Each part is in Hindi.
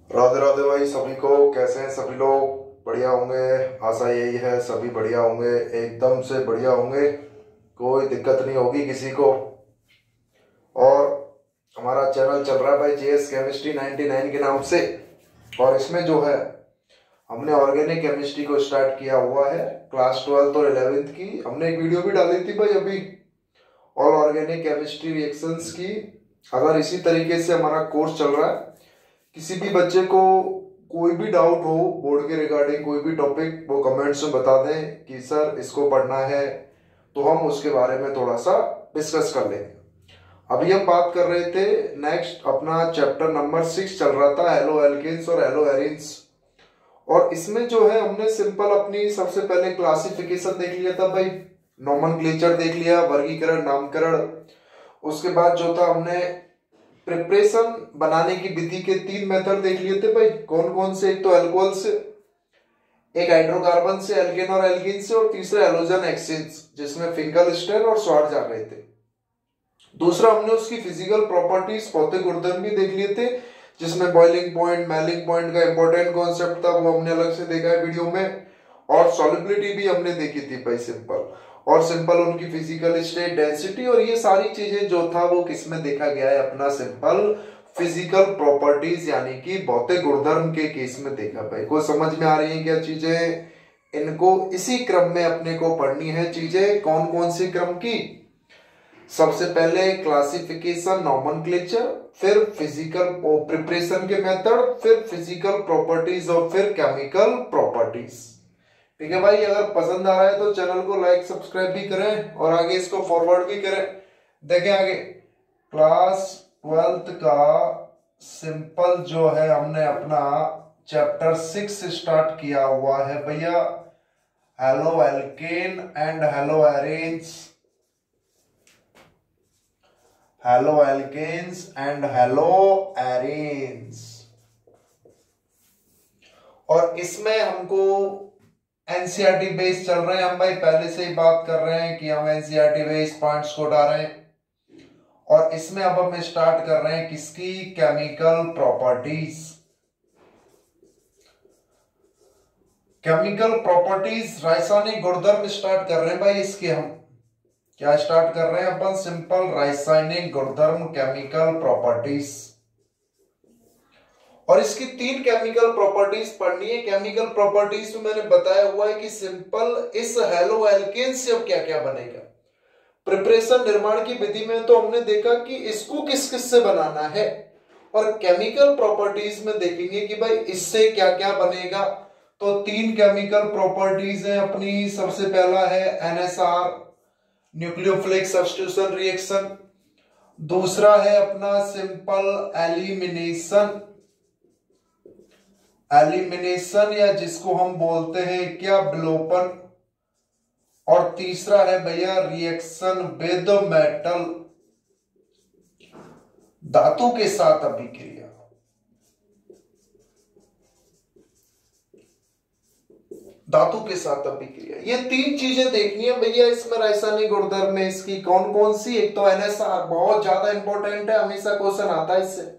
राधे राधे भाई सभी को। कैसे हैं सभी लोग? बढ़िया होंगे। आशा यही है सभी बढ़िया होंगे, एकदम से बढ़िया होंगे। कोई दिक्कत नहीं होगी किसी को। और हमारा चैनल चल रहा है भाई जेएस केमिस्ट्री 99 के नाम से। और इसमें जो है हमने ऑर्गेनिक केमिस्ट्री को स्टार्ट किया हुआ है। क्लास 12th और 11th की हमने एक वीडियो भी डाली थी भाई अभी, ऑल ऑर्गेनिक केमिस्ट्री रिएक्शंस की। अगर इसी तरीके से हमारा कोर्स चल रहा है, किसी भी बच्चे को कोई भी डाउट हो बोर्ड के रिगार्डिंग कोई भी टॉपिक, वो कमेंट्स में बता दें कि सर इसको पढ़ना है, तो हम उसके बारे में थोड़ा सा डिस्कस कर लेंगे। अभी हम बात कर रहे थे, नेक्स्ट अपना चैप्टर नंबर 6 चल रहा था, हेलो एल्केन्स और हेलो एरिन्स। और इसमें जो है हमने सिंपल अपनी सबसे पहले क्लासिफिकेशन देख लिया था भाई, नोमेनक्लेचर देख लिया, वर्गीकरण नामकरण। उसके बाद जो था हमने प्रिपरेशन बनाने की विधि के 3 मेथड देख लिए थे भाई। कौन कौन से? एक तो अल्कोहल से, एक हाइड्रोकार्बन से, एल्केन और एल्कीन से, और तीसरा हेलोजन एक्सचेंज जिसमें फिंगरस्टीन और श्वार्ट्ज आ गए थे। दूसरा हमने उसकी फिजिकल प्रॉपर्टीज, भौतिक गुणधर्म भी देख लिए थे, जिसमें बॉइलिंग पॉइंट, मेल्टिंग पॉइंट का इंपॉर्टेंट कॉन्सेप्ट था, वो हमने अलग से देखा है वीडियो में। और सॉल्युबिलिटी भी हमने देखी थी भाई, सिंपल और सिंपल उनकी फिजिकल स्टेट, डेंसिटी, और ये सारी चीजें जो था वो किस में देखा गया है, अपना सिंपल फिजिकल प्रॉपर्टीज यानी कि भौतिक गुणधर्म के केस में देखा भाई। को समझ में आ रही है क्या चीजें? इनको इसी क्रम में अपने को पढ़नी है चीजें। कौन कौन सी क्रम की? सबसे पहले क्लासिफिकेशन नोमेनक्लेचर, फिर फिजिकल प्रिपरेशन के मेथड, फिर फिजिकल प्रॉपर्टीज और फिर केमिकल प्रॉपर्टीज। ठीक है भाई, अगर पसंद आ रहा है तो चैनल को लाइक सब्सक्राइब भी करें और आगे इसको फॉरवर्ड भी करें। देखें आगे क्लास 12th का सिंपल जो है हमने अपना चैप्टर 6 स्टार्ट किया हुआ है भैया, haloalkane and haloarenes, haloalkanes and haloarenes. और इसमें हमको एनसीईआरटी बेस चल रहे हैं हम भाई, पहले से ही बात कर रहे हैं कि हम एनसीईआरटी बेस पॉइंट्स को उठा रहे हैं। और इसमें अब हम स्टार्ट कर रहे हैं किसकी? Chemical properties. केमिकल प्रॉपर्टीज, रासायनिक गुणधर्म स्टार्ट कर रहे हैं भाई इसके। हम क्या स्टार्ट कर रहे हैं अपन? सिंपल रासायनिक गुणधर्म, केमिकल प्रॉपर्टीज। और इसकी 3 केमिकल प्रॉपर्टीज पढ़नी है। केमिकल प्रॉपर्टीज में मैंने बताया हुआ है कि सिंपल इस हेलो एल्केन से अब क्या क्या बनेगा। प्रिपरेशन निर्माण की विधि में तो हमने देखा कि इसको किस किस से बनाना है, और केमिकल प्रॉपर्टीज में देखेंगे कि भाई इससे क्या क्या बनेगा। तो 3 केमिकल प्रॉपर्टीज है अपनी। सबसे पहला है एनएसआर, न्यूक्लियोफिलिक सब्स्टिट्यूशन रिएक्शन। दूसरा है अपना सिंपल एलिमिनेशन, एलिमिनेशन या जिसको हम बोलते हैं क्या, विलोपन। और तीसरा है भैया रिएक्शन विद मेटल, धातु के साथ अभिक्रिया। धातु के साथ अभिक्रिया, ये 3 चीजें देखनी है भैया इसमें रासायनिक गुणधर्म में। इसकी कौन कौन सी? एक तो एनएसआर, बहुत ज्यादा इंपॉर्टेंट है, हमेशा क्वेश्चन आता है इससे।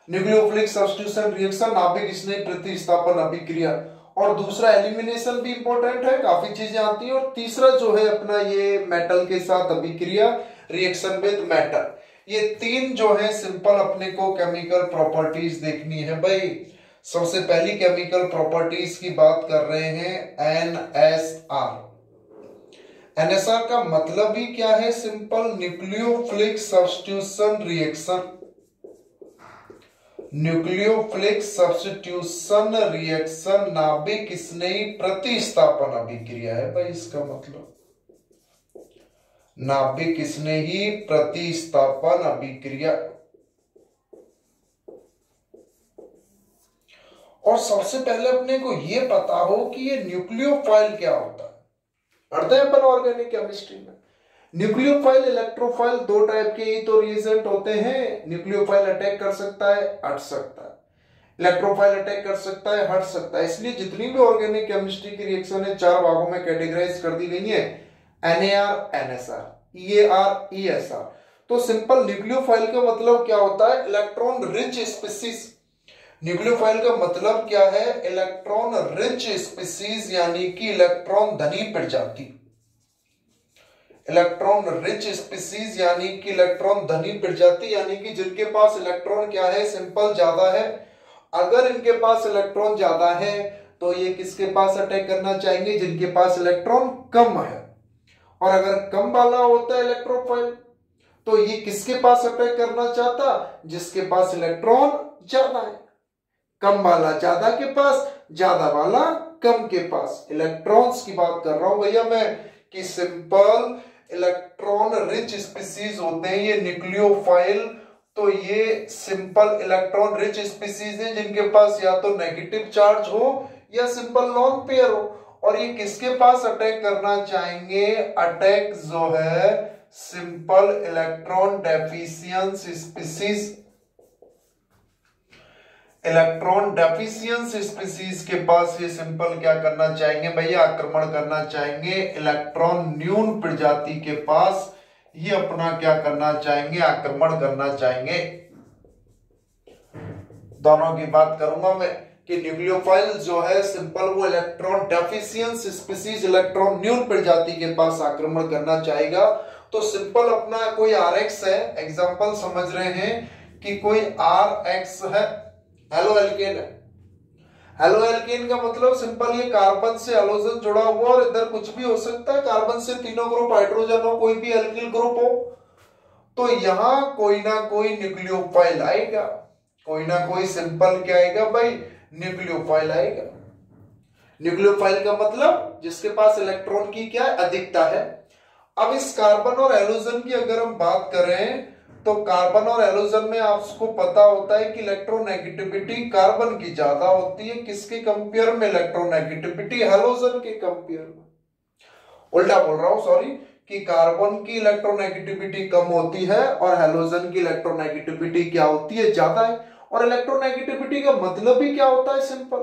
न्यूक्लियोफिलिक सब्स्टिट्यूशन रिएक्शन, नाभिक स्नेह प्रतिस्थापन अभिक्रिया। और दूसरा एलिमिनेशन भी इंपॉर्टेंट है, काफी चीजें आती हैं। और तीसरा जो है अपना ये मेटल के साथ अभिक्रिया, रिएक्शन विद मेटल। ये 3 जो है सिंपल अपने को केमिकल प्रॉपर्टीज देखनी है भाई। सबसे पहली केमिकल प्रॉपर्टीज की बात कर रहे हैं एनएसआर। एनएसआर का मतलब ही क्या है? Simple nucleophilic substitution reaction, nucleophilic substitution reaction, नाभिक स्नेही प्रतिस्थापन अभिक्रिया है भाई इसका मतलब, नाभिक स्नेही प्रतिस्थापन अभिक्रिया। और सबसे पहले अपने को यह पता हो कि ये न्यूक्लियोफाइल क्या होता है। पढ़ते हैं अपन ऑर्गेनिक केमिस्ट्री में। न्यूक्लियोफाइल, इलेक्ट्रोफाइल, 2 टाइप के ही तो रिएजेंट होते हैं। न्यूक्लियोफाइल अटैक कर सकता है, हट सकता है। इलेक्ट्रोफाइल अटैक कर सकता है, हट सकता है। इसलिए जितनी भी ऑर्गेनिक केमिस्ट्री की रिएक्शन है 4 भागों में कैटेगराइज कर दी गई है, एनएआर, एनएसआर, ईएआर, ईएसआर। तो सिंपल न्यूक्लियोफाइल का मतलब क्या होता है? इलेक्ट्रॉन रिच स्पीसीज, न्यूक्लियोफाइल का मतलब क्या है? इलेक्ट्रॉन रिच स्पीसीज, यानी कि इलेक्ट्रॉन धनी प्रजाति। इलेक्ट्रॉन रिच स्पीसीज यानी कि इलेक्ट्रॉन धनी प्रजाति, यानी कि जिनके पास इलेक्ट्रॉन क्या है? सिंपल ज्यादा है। अगर इनके पास इलेक्ट्रॉन ज्यादा है तो ये किसके पास अटैक करना चाहेंगे? जिनके पास इलेक्ट्रॉन कम है। और अगर कम वाला होता है इलेक्ट्रोफाइल तो ये किसके पास अटैक करना चाहता? जिसके पास इलेक्ट्रॉन ज्यादा है। कम वाला ज्यादा के पास, ज्यादा वाला कम के पास। इलेक्ट्रॉन्स की बात कर रहा हूं भैया मैं, कि सिंपल इलेक्ट्रॉन रिच स्पीसीज होते हैं ये न्यूक्लियोफाइल। तो ये सिंपल इलेक्ट्रॉन रिच स्पीसीज हैं जिनके पास या तो नेगेटिव चार्ज हो या सिंपल लॉन पेयर हो। और ये किसके पास अटैक करना चाहेंगे? अटैक जो है simple electron deficient species, electron deficient species के पास ये सिंपल क्या करना चाहेंगे भैया? आक्रमण करना चाहेंगे। इलेक्ट्रॉन न्यून प्रजाति के पास ये अपना क्या करना चाहेंगे? आक्रमण करना चाहेंगे। दोनों की बात करूंगा मैं कि न्यूक्लियोफाइल जो है सिंपल वो इलेक्ट्रॉन डेफिशिएंस स्पीसीज, इलेक्ट्रॉन न्यून प्रजाति के पास आक्रमण करना चाहेगा। तो सिंपल अपना कोई RX है, एग्जांपल समझ रहे हैं कि कोई RX है, हेलो एल्केन है। हेलो एल्केन का मतलब सिंपल ये कार्बन से हैलोजन जुड़ा हुआ, और इधर कुछ भी हो सकता है, कार्बन से तीनों ग्रुप हाइड्रोजन हो, कोई भी एल्किल ग्रुप हो। तो यहां कोई ना कोई न्यूक्लियोफाइल आएगा, कोई ना कोई सिंपल क्या आएगा भाई? न्यूक्लियोफाइल आएगा। न्यूक्लियोफाइल का मतलब जिसके पास इलेक्ट्रॉन की क्या अधिकता है। अब इस कार्बन और हैलोजन की अगर हम बात करें तो कार्बन और हैलोजन में आपको पता होता है कि इलेक्ट्रोनेगेटिविटी कार्बन की ज्यादा होती है। किसके कंपेयर में? इलेक्ट्रोनेगेटिविटी हैलोजन के कंपेयर में। उल्टा बोल रहा हूं, सॉरी, कि कार्बन की इलेक्ट्रोनेगेटिविटी कम होती है और हैलोजन की इलेक्ट्रोनेगेटिविटी क्या होती है? ज्यादा है। और इलेक्ट्रोनेगेटिविटी का मतलब ही क्या होता है? सिंपल,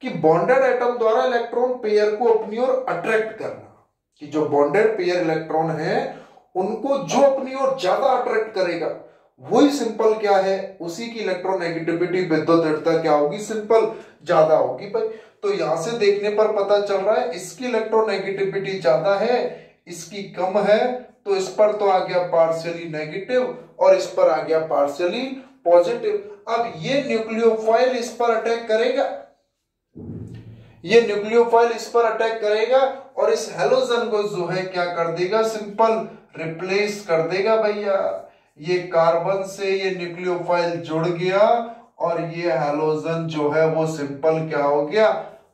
कि बॉन्डेड एटम द्वारा इलेक्ट्रॉन पेयर को अपनी ओर अट्रैक्ट करना। कि जो बॉन्डेड पेयर इलेक्ट्रॉन है उनको जो अपनी ओर ज्यादा अट्रैक्ट करेगा वही सिंपल क्या है? उसी की इलेक्ट्रोनेगेटिविटी, विद्युत दृढ़ता क्या होगी? सिंपल ज्यादा होगी भाई। तो यहां से देखने पर पता चल रहा है इसकी इलेक्ट्रोनेगेटिविटी ज्यादा है, इसकी कम है। तो इस पर तो आ गया पार्शियली नेगेटिव और इस पर आ गया पार्शियली पॉजिटिव। अब ये न्यूक्लियोफाइल इस पर अटैक करेगा, ये न्यूक्लियोफाइल इस पर अटैक करेगा और इस हैलोजन को जो है क्या कर देगा? सिंपल रिप्लेस कर देगा भैया। ये कार्बन से ये न्यूक्लियोफाइल जुड़ गया और ये हैलोजन जो है वो सिंपल क्या हो गया?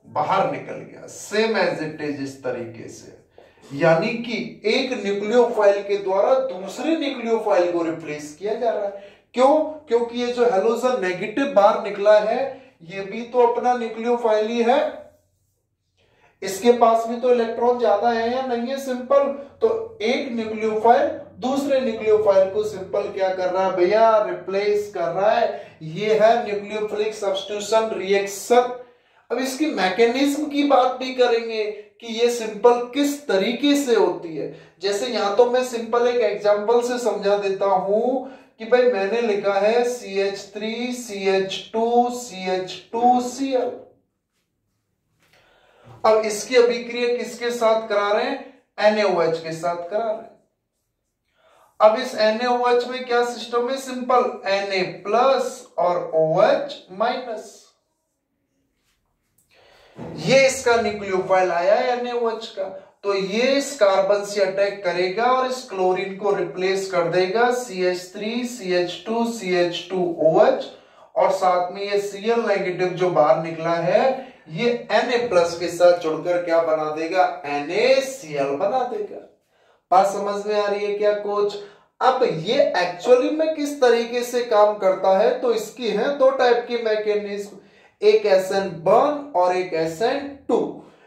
बाहर निकल गया। सेम एज इट इज, इस तरीके से। यानी कि एक न्यूक्लियोफाइल के द्वारा दूसरे न्यूक्लियोफाइल को रिप्लेस किया जा रहा है। क्यों? क्योंकि ये जो हैलोजन नेगेटिव बाहर निकला है ये भी तो अपना न्यूक्लियोफाइल ही है, इसके पास भी तो इलेक्ट्रॉन ज्यादा है या नहीं है? सिंपल। तो एक न्यूक्लियोफाइल दूसरे न्यूक्लियोफाइल को सिंपल क्या कर रहा है भैया? रिप्लेस कर रहा है। ये है न्यूक्लियोफिलिक सब्स्टिट्यूशन रिएक्शन। अब इसकी मैकेनिज्म की बात भी करेंगे कि ये सिंपल किस तरीके से होती है। जैसे यहां तो मैं सिंपल एक एग्जांपल से समझा देता हूं कि भाई मैंने लिखा है CH3 CH2 CH2Cl। अब इसकी अभिक्रिया किसके साथ करा रहे हैं? NaOH के साथ करा रहे हैं। अब इस NaOH में क्या सिस्टम है? सिंपल Na+ और OH-। ये इसका न्यूक्लियोफाइल आया है NaOH का। तो ये इस कार्बन से अटैक करेगा और इस क्लोरीन को रिप्लेस कर देगा CH3 CH2 CH2OH, और साथ में ये Cl नेगेटिव जो बाहर निकला है ये Na+ के साथ जुड़कर क्या बना देगा? NaCl बना देगा। बात समझ में आ रही है क्या कोच? अब ये एक्चुअली में किस तरीके से काम करता है? तो इसकी है दो टाइप की मैकेनिज्म, एक SN1 और एक SN2,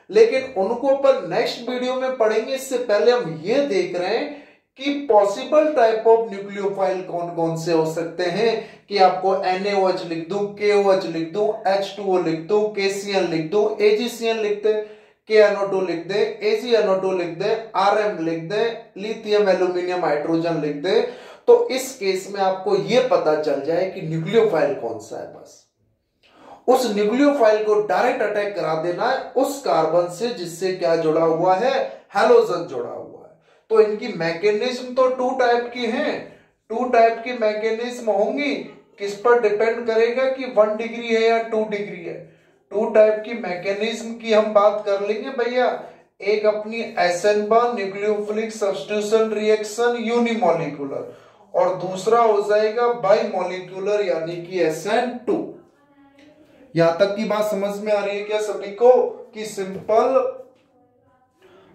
लेकिन उनको अपन नेक्स्ट वीडियो में पढ़ेंगे। इससे पहले हम ये देख रहे हैं कि पॉसिबल टाइप ऑफ न्यूक्लियोफाइल कौन कौन से हो सकते हैं। कि आपको NaOH लिख दूं, KOH लिख दूं, H2O लिख दूं, KCl लिख दूं, AgCl लिख दे, KNO2 लिख दे, AgNO2 लिख दे, Rm लिख दे, लिथियम एल्यूमिनियम हाइड्रोजन लिख दे। तो इस केस में आपको यह पता चल जाए कि न्यूक्लियोफाइल कौन सा है। बस उस न्यूक्लियोफाइल को डायरेक्ट अटैक करा देना है उस कार्बन से जिससे क्या जुड़ा हुआ है, हैलोजन जुड़ा हुआ है। तो इनकी मैकेनिज्म तो टू टाइप की हैं, टू टाइप की मैकेनिज्म होंगी। किस पर डिपेंड करेगा कि 1 डिग्री है या 2 डिग्री है। टू टाइप की मैकेनिज्म की हम बात कर लेंगे भैया। एक अपनी एसेनबर्न न्यूक्लियोफिलिक सब्स्टिट्यूशन रिएक्शन यूनिमोलिकुलर, और दूसरा हो जाएगा बाइमोलिकुलर यानी कि SN2। यहां तक की बात समझ में आ रही है क्या सभी को कि सिंपल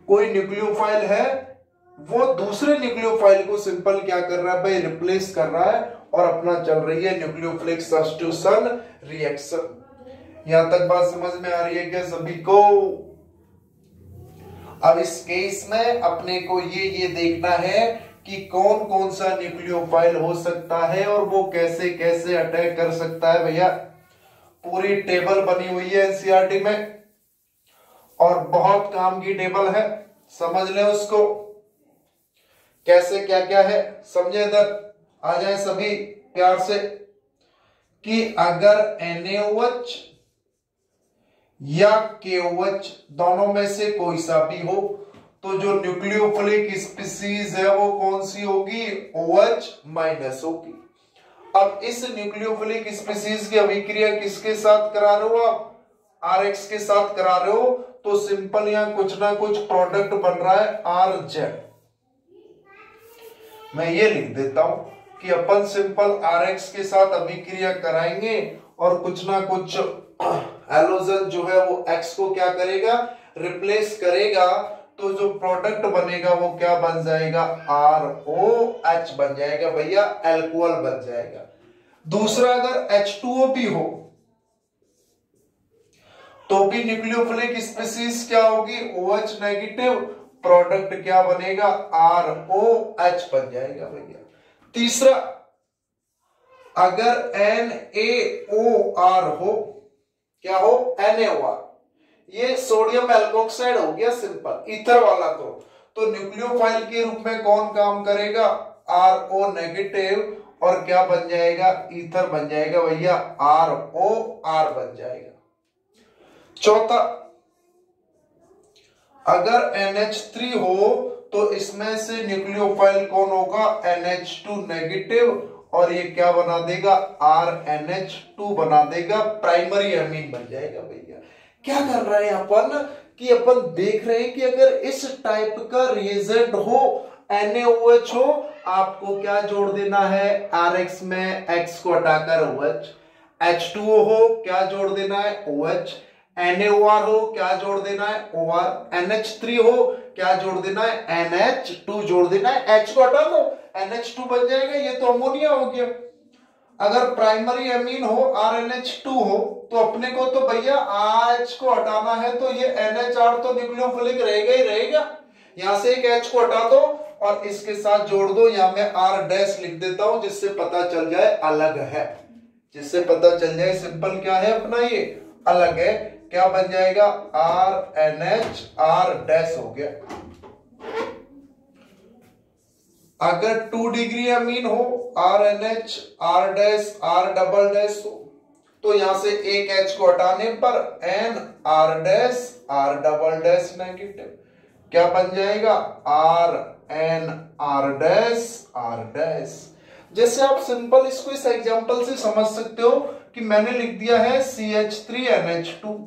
कोई न्यूक्लियोफाइल है, वो दूसरे न्यूक्लियोफाइल को सिंपल क्या कर रहा है भाई, रिप्लेस कर रहा है और अपना चल रही है न्यूक्लियोफिलिक सब्स्टिट्यूशन रिएक्शन। यहां तक बात समझ में आ रही है क्या सभी को। अब इस केस में अपने को ये देखना है कि कौन कौन सा न्यूक्लियोफाइल हो सकता है और वो कैसे कैसे अटैक कर सकता है भैया। पूरी टेबल बनी हुई है एनसीईआरटी में और बहुत काम की टेबल है, समझ ले उसको कैसे क्या क्या है, समझे। इधर आ जाए सभी प्यार से कि अगर NaOH या KOH दोनों में से कोई सा भी हो तो जो न्यूक्लियोफिलिक स्पीसीज है वो कौन सी होगी, OH माइनस होगी। अब इस न्यूक्लियोफिलिक स्पीसीज की अभिक्रिया किसके साथ करा रहे हो आप, RX के साथ करा रहे हो, तो सिंपल यहां कुछ ना कुछ प्रोडक्ट बन रहा है RZ। मैं ये लिख देता हूं कि अपन सिंपल RX के साथ अभिक्रिया कराएंगे और कुछ ना कुछ हैलोजन जो है वो X को क्या करेगा, रिप्लेस करेगा, तो जो प्रोडक्ट बनेगा वो क्या बन जाएगा, ROH बन जाएगा भैया, अल्कोहल बन जाएगा। दूसरा अगर H2O भी हो तो भी न्यूक्लियोफिलिक स्पीसीज क्या होगी, OH नेगेटिव, प्रोडक्ट क्या बनेगा, ROH बन जाएगा भैया। तीसरा अगर NaOR हो, क्या हो, NaOR, ये सोडियम एल्कोक्साइड हो गया सिंपल, ईथर वाला। तो न्यूक्लियोफाइल के रूप में कौन काम करेगा, RO नेगेटिव, और क्या बन जाएगा, ईथर बन जाएगा भैया, ROR बन जाएगा। चौथा अगर NH3 हो तो इसमें से न्यूक्लियोफाइल कौन होगा, NH2 नेगेटिव, और ये क्या बना देगा, RNH2 बना देगा, प्राइमरी एमीन बन जाएगा भैया। क्या कर रहे हैं अपन कि अपन देख रहे हैं कि अगर इस टाइप का रिएजेंट हो, NaOH हो, आपको क्या जोड़ देना है, RX में X को हटाकर OH, H2O हो क्या जोड़ देना है, OH, NaOR हो क्या जोड़ देना है, OR, NH3 हो क्या जोड़ देना है, NH2 जोड़ देना है, H को हटा दो NH2 बन जाएगा, ये तो अमोनिया हो गया। अगर प्राइमरी एमीन हो, RNH2 हो, तो अपने को तो भैया H को हटाना है, तो ये NHR तो न्यूक्लियोफिलिक रहेगा ही रहेगा। यहां से एक H को हटा दो और इसके साथ जोड़ दो, यहां मैं R डैश लिख देता हूं जिससे पता चल जाए अलग है, जिससे पता चल जाए सिंपल क्या है अपना, ये अलग है। क्या बन जाएगा, RNH R डैश हो गया। अगर 2 डिग्री अमीन हो, RNH R dash R double dash हो, तो यहां से एक H को हटाने पर N R dash R double dash negative, क्या बन जाएगा, RN R dash R dash. जैसे आप सिंपल इसको इस एग्जांपल से समझ सकते हो कि मैंने लिख दिया है CH3NH2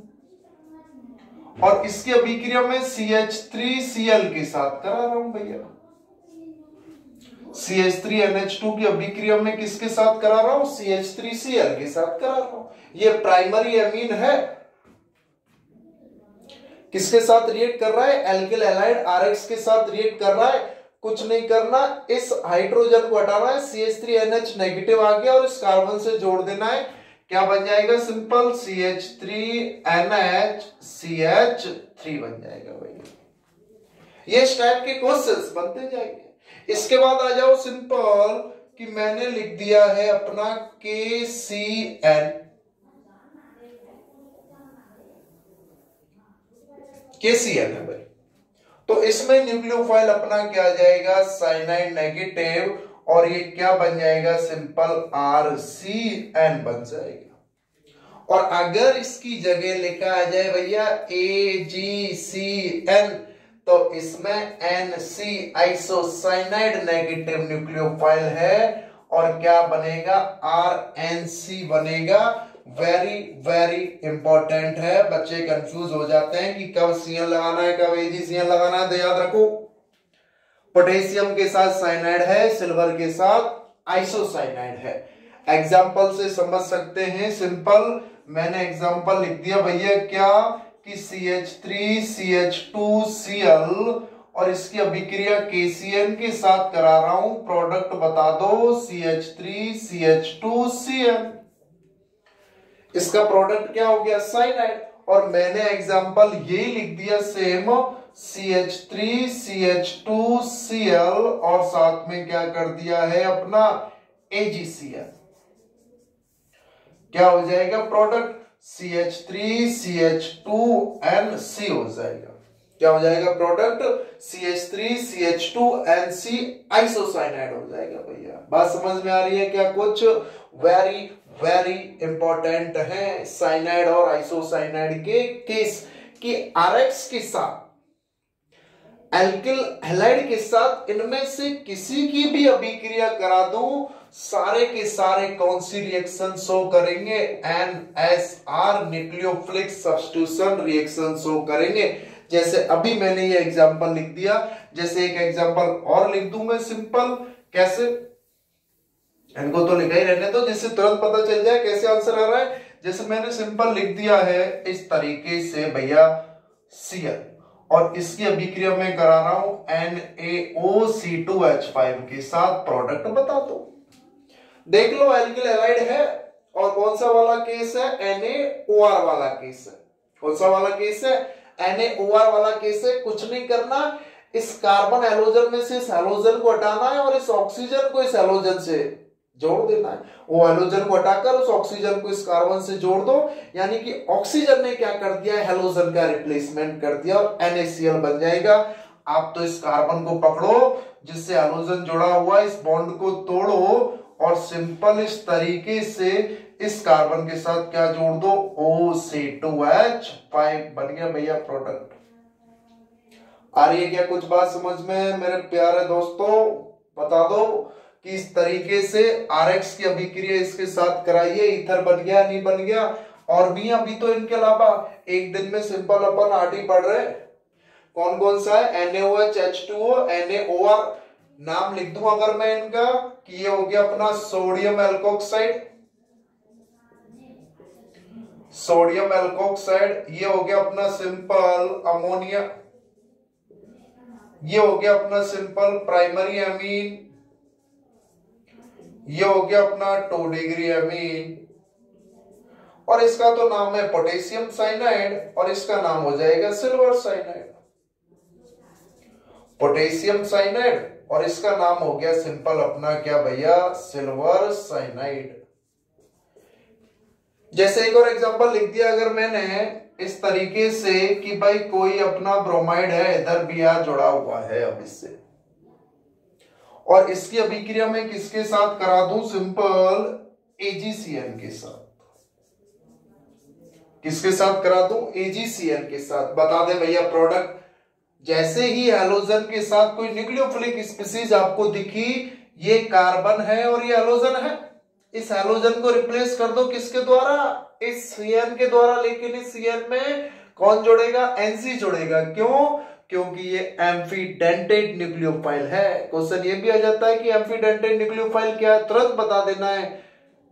और इसकी अभिक्रिया में CH3Cl के साथ करा रहा हूं भैया। CH3NH2 की अभिक्रिया में किसके साथ करा रहा हूं, CH3Cl के साथ करा रहा हूं। ये प्राइमरी एमीन है, किसके साथ रिएक्ट कर रहा है, एल्किल हैलाइड RX के साथ रिएक्ट कर रहा है। कुछ नहीं करना, इस हाइड्रोजन को हटाना है, CH3NH नेगेटिव आ गया और इस कार्बन से जोड़ देना है, क्या बन जाएगा, सिंपल CH3NH CH3 बन जाएगा भैया। ये इस टाइप के क्वेश्चंस बनते जाएंगे। इसके बाद आ जाओ सिंपल कि मैंने लिख दिया है अपना KCN, KCN है भाई, तो इसमें न्यूक्लियोफाइल अपना क्या आ जाएगा, साइनाइड नेगेटिव, और ये क्या बन जाएगा, सिंपल RCN बन जाएगा। और अगर इसकी जगह लिखा आ जाए भैया AgCN, तो इसमें NC आइसोसाइनाइड नेगेटिव न्यूक्लियोफाइल है और क्या बनेगा, RNC बनेगा। वेरी वेरी इंपॉर्टेंट है, बच्चे कंफ्यूज हो जाते हैं कि कब CN लगाना है कब AgCN लगाना है, तो याद रखो पोटेशियम के साथ साइनाइड है, सिल्वर के साथ आइसोसाइनाइड है। एग्जाम्पल से समझ सकते हैं, सिंपल मैंने एग्जाम्पल लिख दिया भैया क्या कि CH3CH2Cl और इसकी अभिक्रिया KCN के साथ करा रहा हूं, प्रोडक्ट बता दो CH3CH2Cl, इसका प्रोडक्ट क्या हो गया, साइनाइड। और मैंने एग्जाम्पल ये लिख दिया सेम CH3CH2Cl और साथ में क्या कर दिया है अपना AgCl, क्या हो जाएगा प्रोडक्ट CH3CH2NC हो जाएगा, क्या हो जाएगा प्रोडक्ट CH3CH2NC आइसोसाइनाइड हो जाएगा। भैया बात समझ में आ रही है क्या, कुछ वेरी वेरी इंपॉर्टेंट है साइनाइड और आइसोसाइनाइड के केस कि RX के साथ एल्किल हैलाइड के साथ इनमें से किसी की भी अभिक्रिया करा दूं, सारे के सारे कौन सी रिएक्शन शो करेंगे, NSR nucleophilic substitution reaction show करेंगे। जैसे अभी मैंने ये एग्जांपल लिख दिया, जैसे एक एग्जांपल और लिख दूं मैं सिंपल, कैसे, इनको तो लिखा ही रहने दो जिससे तुरंत पता चल जाए कैसे आंसर आ रहा है। जैसे मैंने सिंपल लिख दिया है इस तरीके से भैया Cl और इसकी अभिक्रिया में करा रहा हूं NaOC2H5 के साथ, प्रोडक्ट बता दो। देख लो एल्किल हैलाइड है और कौन सा वाला केस है, NaOR वाला केस है। कौन सा वाला केस है, NaOR वाला केस है। कुछ नहीं करना, इस कार्बन हैलोजन में से इस हैलोजन को हटाना है और इस ऑक्सीजन को इस हैलोजन से जोड़ देना है। वो हैलोजन को हटाकर उस ऑक्सीजन को इस कार्बन से जोड़ दो, यानी कि ऑक्सीजन ने क्या कर दिया, हैलोजन का रिप्लेसमेंट कर दिया और NaCl बन जाएगा। आप तो इस कार्बन को पकड़ो जिससे हैलोजन जुड़ा हुआ, इस बॉन्ड को तोड़ो और सिंपल इस तरीके से इस कार्बन के साथ क्या जोड़ दो, OC2H5 बन गया भैया प्रोडक्ट। आ रही है क्या कुछ बात समझ में मेरे प्यारे दोस्तों, बता दो कि इस तरीके से RX की अभिक्रिया इसके साथ कराइए, ईथर बन गया नहीं बन गया। और भी अभी तो इनके अलावा एक दिन में सिंपल अपन RT पढ़ रहे, कौन कौन सा है, NaOH H2O, NaOR नाम लिख दूं अगर मैं इनका कि ये हो गया अपना सोडियम एल्कोक्साइड, सोडियम एल्कोक्साइड, ये हो गया अपना सिंपल अमोनिया, ये हो गया अपना सिंपल प्राइमरी एमीन, ये हो गया अपना 2 डिग्री एमीन और इसका तो नाम है पोटेशियम साइनाइड और इसका नाम हो जाएगा सिल्वर साइनाइड। पोटेशियम साइनाइड और इसका नाम हो गया सिंपल अपना क्या भैया, सिल्वर साइनाइड। जैसे एक और एग्जांपल लिख दिया अगर मैंने इस तरीके से कि भाई कोई अपना ब्रोमाइड है, इधर Br जुड़ा हुआ है अब इससे, और इसकी अभिक्रिया में किसके साथ करा दूं, सिंपल AgCN के साथ। किसके साथ करा दूं, AgCN के साथ। बता दे भैया प्रोडक्ट, जैसे ही हैलोजन के साथ कोई न्यूक्लियोफिलिक स्पीसीज आपको दिखी, ये कार्बन है और ये हैलोजन है, इस हैलोजन को रिप्लेस कर दो किसके द्वारा, इस CN के द्वारा। लेकिन इस CN में कौन जुड़ेगा, NC जुड़ेगा। क्यों, क्योंकि ये एम्फीडेंटेड न्यूक्लियोफाइल है। क्वेश्चन ये भी आ जाता है कि एम्फीडेंटेड न्यूक्लियोफाइल क्या है, तुरंत बता देना है,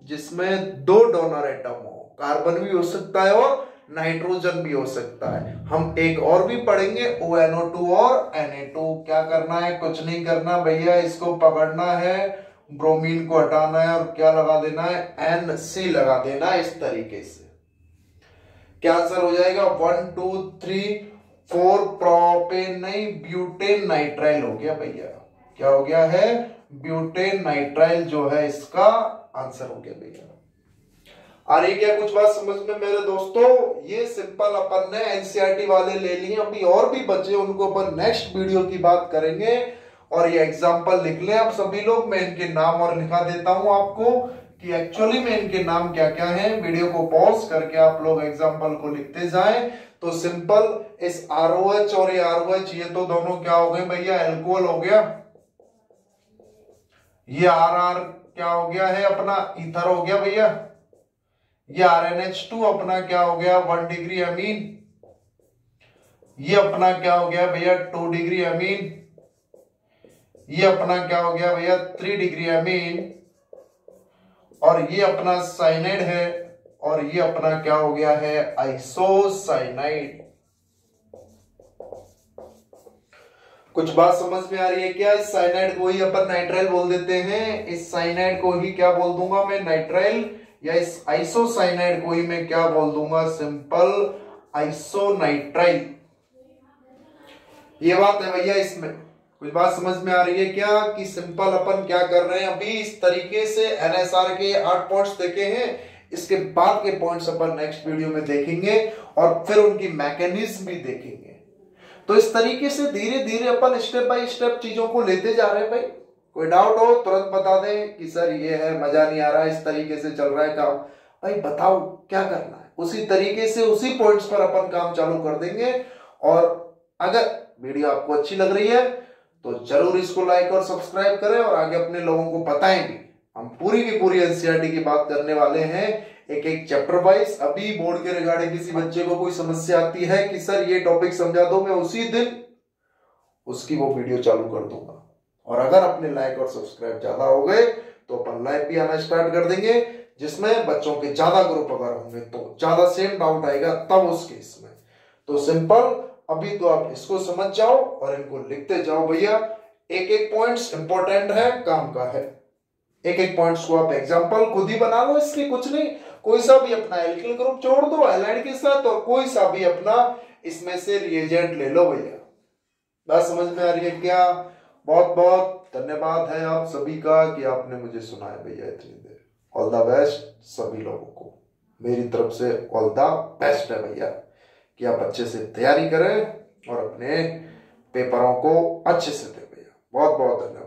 जिसमें 2 डोनर एटम हो, कार्बन भी हो सकता है और नाइट्रोजन भी हो सकता है। हम एक और भी पढ़ेंगे ONO2 और Na2। क्या करना है, कुछ नहीं करना भैया, इसको पकड़ना है, ब्रोमीन को हटाना है और क्या लगा देना है, NC लगा देना है इस तरीके से। क्या आंसर हो जाएगा, 1 2 3 4 प्रोपेन नहीं ब्यूटेन नाइट्राइल हो गया भैया। क्या हो गया है, ब्यूटेन नाइट्राइल जो है इसका आंसर हो गया भैया। आ रही क्या कुछ बात समझ में मेरे दोस्तों। ये सिंपल अपन ने एनसीईआरटी वाले ले लिए, अभी और भी बचे उनको अपन नेक्स्ट वीडियो की बात करेंगे। और ये एग्जांपल लिख लें आप सभी लोग, मैं इनके नाम और लिखा देता हूं आपको कि एक्चुअली में इनके नाम क्या क्या हैं। वीडियो को पॉज करके आप लोग एग्जांपल को लिखते जाएं। तो सिंपल इस ROH और ये ROH ये तो दोनों क्या हो गए भैया, एल्कोहल हो गया। ये RR क्या हो गया है अपना, ईथर हो गया भैया। ये RNH2 अपना क्या हो गया, 1 डिग्री अमीन। ये अपना क्या हो गया भैया, 2 डिग्री अमीन। ये अपना क्या हो गया भैया, 3 डिग्री अमीन। और ये अपना साइनाइड है, और ये अपना क्या हो गया है, आइसोसाइनाइड। कुछ बात समझ में आ रही है क्या? इस साइनाइड को ही अपन नाइट्राइल बोल देते हैं। इस साइनाइड को ही क्या बोल दूंगा मैं, नाइट्राइल। या इस आइसोसाइनाइड को ही मैं क्या बोल दूंगा, सिंपल आइसोनाइट्राइल। ये बात है भैया। इसमें कुछ बात समझ में आ रही है क्या कि सिंपल अपन क्या कर रहे हैं, अभी इस तरीके से NSR के 8 पॉइंट्स देखे हैं। इसके बाद के पॉइंट्स अपन नेक्स्ट वीडियो में देखेंगे और फिर उनकी मैकेनिज्म भी देखेंगे। तो इस तरीके से धीरे धीरे अपन स्टेप बाय स्टेप चीजों को लेते जा रहे हैं भाई। कोई डाउट हो तुरंत बता दें कि सर ये है, मजा नहीं आ रहा है, इस तरीके से चल रहा है काम। भाई बताओ क्या करना है, उसी तरीके से उसी पॉइंट्स पर अपन काम चालू कर देंगे। और अगर वीडियो आपको अच्छी लग रही है तो जरूर इसको लाइक और सब्सक्राइब करें और आगे अपने लोगों को बताएं भी। हम पूरी की पूरी NCERT की बात करने वाले हैं, एक एक चैप्टर वाइज। अभी बोर्ड के रिगार्डिंग किसी बच्चे को कोई समस्या आती है कि सर ये टॉपिक समझा दो, मैं उसी दिन उसकी वो वीडियो चालू कर दूंगा। और अगर अपने लाइक और सब्सक्राइब ज्यादा हो गए तो अपन लाइव भी आना स्टार्ट कर देंगे, जिसमें बच्चों के ज्यादा ग्रुप अगर होंगे तो ज्यादा सेम डाउट आएगा तब उस केस में। तो सिंपल अभी तो आप इसको समझ जाओ और इनको लिखते जाओ भैया। एक एक पॉइंट्स इंपॉर्टेंट है, काम का है। एक एक पॉइंट्स को आप एग्जांपल खुद ही बना लो, इसकी कुछ नहीं। कोई सा भी अपना एल्किल ग्रुप जोड़ दो हैलाइड के साथ, और कोई सा भी अपना इसमें से रिएजेंट ले लो भैया। बात समझ में आ रही है क्या? बहुत बहुत धन्यवाद है आप सभी का कि आपने मुझे सुना है भैया इतनी देर। ऑल द बेस्ट सभी लोगों को मेरी तरफ से, ऑल द बेस्ट है भैया कि आप अच्छे से तैयारी करें और अपने पेपरों को अच्छे से दें भैया। बहुत बहुत धन्यवाद।